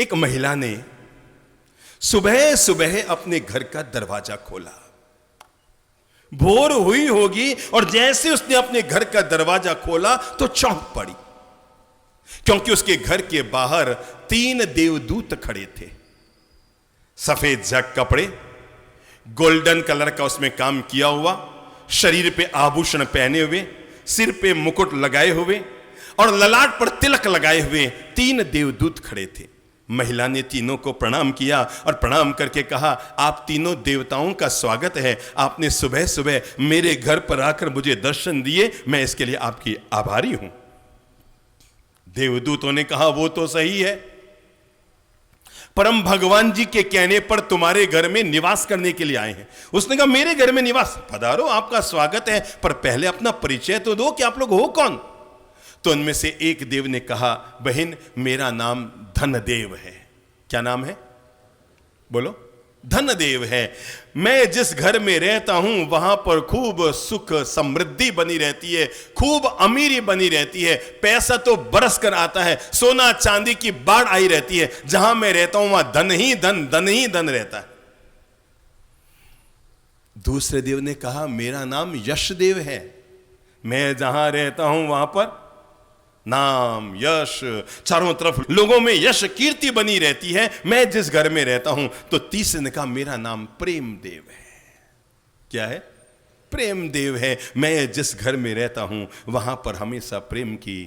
एक महिला ने सुबह सुबह अपने घर का दरवाजा खोला। भोर हुई होगी और जैसे उसने अपने घर का दरवाजा खोला तो चौंक पड़ी, क्योंकि उसके घर के बाहर 3 देवदूत खड़े थे। सफेद जग कपड़े, गोल्डन कलर का उसमें काम किया हुआ, शरीर पे आभूषण पहने हुए, सिर पे मुकुट लगाए हुए और ललाट पर तिलक लगाए हुए 3 देवदूत खड़े थे। महिला ने तीनों को प्रणाम किया और प्रणाम करके कहा, आप तीनों देवताओं का स्वागत है। आपने सुबह सुबह मेरे घर पर आकर मुझे दर्शन दिए, मैं इसके लिए आपकी आभारी हूं। देवदूतों ने कहा, वो तो सही है, परम भगवान जी के कहने पर तुम्हारे घर में निवास करने के लिए आए हैं। उसने कहा, मेरे घर में निवास, पधारो, आपका स्वागत है, पर पहले अपना परिचय तो दो कि आप लोग हो कौन। तो उनमें से एक देव ने कहा, बहन मेरा नाम धनदेव है। क्या नाम है? बोलो। धनदेव है। मैं जिस घर में रहता हूं वहां पर खूब सुख समृद्धि बनी रहती है, खूब अमीरी बनी रहती है, पैसा तो बरस कर आता है, सोना चांदी की बाढ़ आई रहती है। जहां मैं रहता हूं वहां धन ही धन, धन ही धन रहता है। दूसरे देव ने कहा, मेरा नाम यशदेव है। मैं जहां रहता हूं वहां पर नाम, यश, चारों तरफ लोगों में यश कीर्ति बनी रहती है, मैं जिस घर में रहता हूं। तो तीसरे ने कहा, मेरा नाम प्रेम देव है। क्या है? प्रेम देव है। मैं जिस घर में रहता हूं वहां पर हमेशा प्रेम की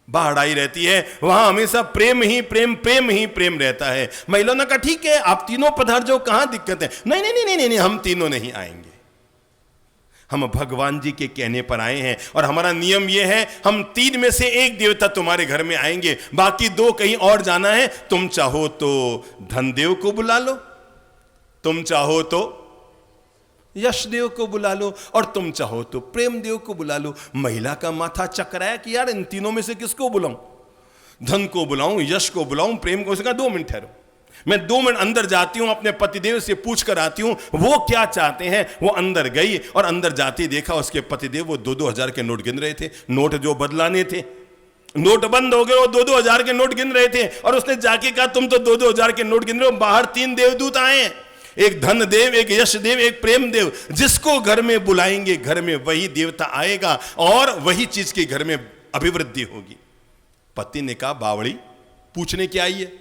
बाढ़ आई रहती है, वहां हमेशा प्रेम ही प्रेम, प्रेम ही प्रेम रहता है। महिला ने कहा, ठीक है, आप तीनों पधार जाओ, कहां दिक्कत है। नहीं नहीं नहीं नहीं नहीं, हम तीनों नहीं आएंगे, हम भगवान जी के कहने पर आए हैं और हमारा नियम यह है, हम 3 में से एक देवता तुम्हारे घर में आएंगे, बाकी 2 कहीं और जाना है। तुम चाहो तो धनदेव को बुला लो, तुम चाहो तो यशदेव को बुला लो, और तुम चाहो तो प्रेम देव को बुला लो। महिला का माथा चकराया कि यार इन तीनों में से किसको बुलाऊं, धन को बुलाऊं, यश को बुलाऊं, प्रेम को। उसने कहा, 2 मिनट ठहरो, मैं 2 मिनट अंदर जाती हूं, अपने पतिदेव से पूछ कर आती हूं वो क्या चाहते हैं। वो अंदर गई और अंदर जाती देखा उसके पतिदेव वो 2-2 हजार के नोट गिन रहे थे। नोट जो बदलाने थे, नोट बंद हो गए, वो 2-2 हजार के नोट गिन रहे थे। और उसने जाके कहा, तुम तो 2-2 हजार के नोट गिन रहे हो। बाहर 3 देवदूत आए हैं, एक धन देव, एक यश देव, एक प्रेम देव। जिसको घर में बुलाएंगे घर में वही देवता आएगा और वही चीज के घर में अभिवृद्धि होगी। पति ने कहा, बावड़ी पूछने क्या आई है,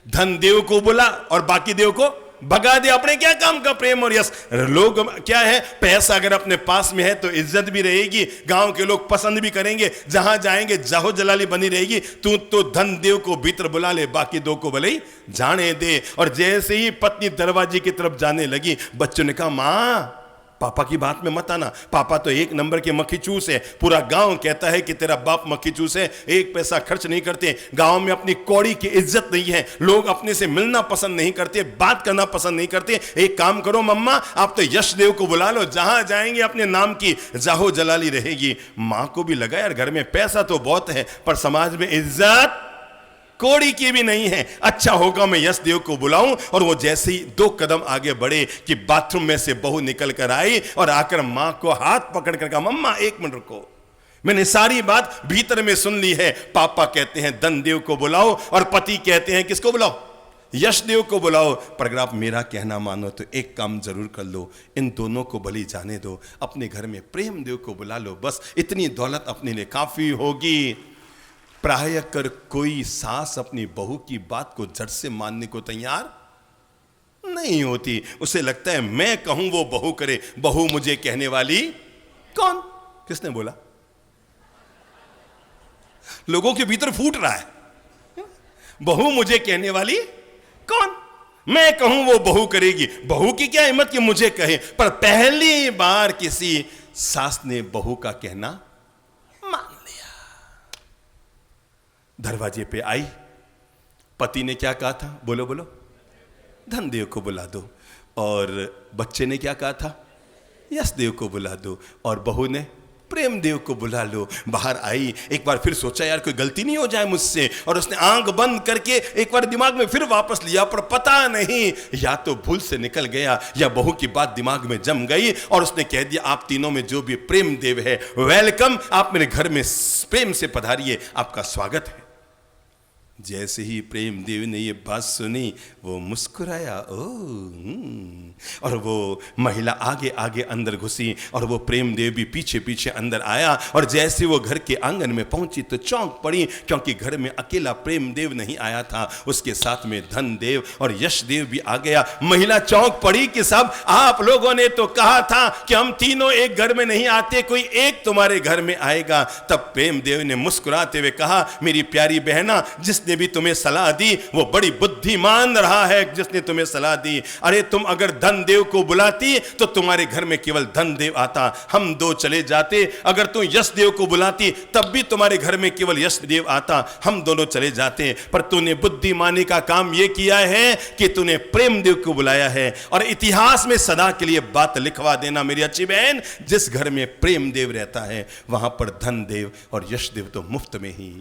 धन देव को बुला और बाकी देव को भगा दे, अपने क्या काम का प्रेम और यश। लोग क्या है, पैसा अगर अपने पास में है तो इज्जत भी रहेगी, गांव के लोग पसंद भी करेंगे, जहां जाएंगे जाहो जलाली बनी रहेगी। तू तो धन देव को भीतर बुला ले, बाकी 2 को भले ही जाने दे। और जैसे ही पत्नी दरवाजे की तरफ जाने लगी, बच्चों ने कहा, मां पापा की बात में मत आना, पापा तो 1 नंबर के मक्खी चूस है। पूरा गांव कहता है कि तेरा बाप मक्खी चूस है, 1 पैसा खर्च नहीं करते, गांव में अपनी कौड़ी की इज्जत नहीं है, लोग अपने से मिलना पसंद नहीं करते, बात करना पसंद नहीं करते। एक काम करो मम्मा, आप तो यशदेव को बुला लो, जहां जाएंगे अपने नाम की जाहो जलाली रहेगी। मां को भी लगा यार घर में पैसा तो बहुत है पर समाज में इज्जत कोड़ी की भी नहीं है, अच्छा होगा मैं यशदेव को बुलाऊं। और वो जैसे ही 2 कदम आगे बढ़े कि बाथरूम में से बहू निकल कर आई और आकर मां को हाथ पकड़ कर कहा, मम्मा 1 मिनट रुको, मैंने सारी बात भीतर में सुन ली है। पापा कहते हैं धनदेव को बुलाओ और पति कहते हैं किसको बुलाओ, यशदेव को बुलाओ। पर अगर आप मेरा कहना मानो तो एक काम जरूर कर लो, इन दोनों को बलि जाने दो, अपने घर में प्रेम देव को बुला लो, बस इतनी दौलत अपने लिए काफी होगी। प्राय कर कोई सास अपनी बहू की बात को झट से मानने को तैयार नहीं होती। उसे लगता है मैं कहूं वो बहू करे, बहू मुझे कहने वाली कौन। किसने बोला? लोगों के भीतर फूट रहा है, बहू मुझे कहने वाली कौन, मैं कहूं वो बहू करेगी। बहू की क्या हिम्मत कि मुझे कहे। पर पहली बार किसी सास ने बहू का कहना मान लिया। दरवाजे पे आई, पति ने क्या कहा था, बोलो बोलो, धनदेव को बुला दो। और बच्चे ने क्या कहा था, यशदेव को बुला दो। और बहू ने प्रेम देव को बुला लो। बाहर आई, एक बार फिर सोचा यार कोई गलती नहीं हो जाए मुझसे, और उसने आंख बंद करके एक बार दिमाग में फिर वापस लिया, पर पता नहीं या तो भूल से निकल गया या बहू की बात दिमाग में जम गई और उसने कह दिया आप तीनों में जो भी प्रेम देव है वेलकम, आप मेरे घर में प्रेम से पधारिए, आपका स्वागत है। जैसे ही प्रेम देव ने ये बात सुनी वो मुस्कुराया। और वो महिला आगे आगे अंदर घुसी और वो प्रेम देव भी पीछे पीछे अंदर आया। और जैसे वो घर के आंगन में पहुंची तो चौंक पड़ी, क्योंकि घर में अकेला प्रेम देव नहीं आया था, उसके साथ में धन देव और यश देव भी आ गया। महिला चौंक पड़ी कि सब आप लोगों ने तो कहा था कि हम तीनों एक घर में नहीं आते, कोई एक तुम्हारे घर में आएगा। तब प्रेम देव ने मुस्कुराते हुए कहा, मेरी प्यारी बहना, जिसने भी तुम्हें सलाह दी वो बड़ी बुद्धिमान रहा है जिसने तुम्हें सलाह दी। अरे तुम अगर धन देव को बुलाती तो तुम्हारे घर में केवल धन देव आता, हम दो चले जाते। अगर तुम यश देव को बुलाती तब भी तुम्हारे घर में केवल यश देव आता, हम दोनों चले जाते। पर तूने बुद्धिमानी का काम यह किया है कि तूने प्रेम देव को बुलाया है। और इतिहास में सदा के लिए बात लिखवा देना मेरी अच्छी बहन, जिस घर में प्रेम देव रहता है वहां पर धन देव और यश देव तो मुफ्त में ही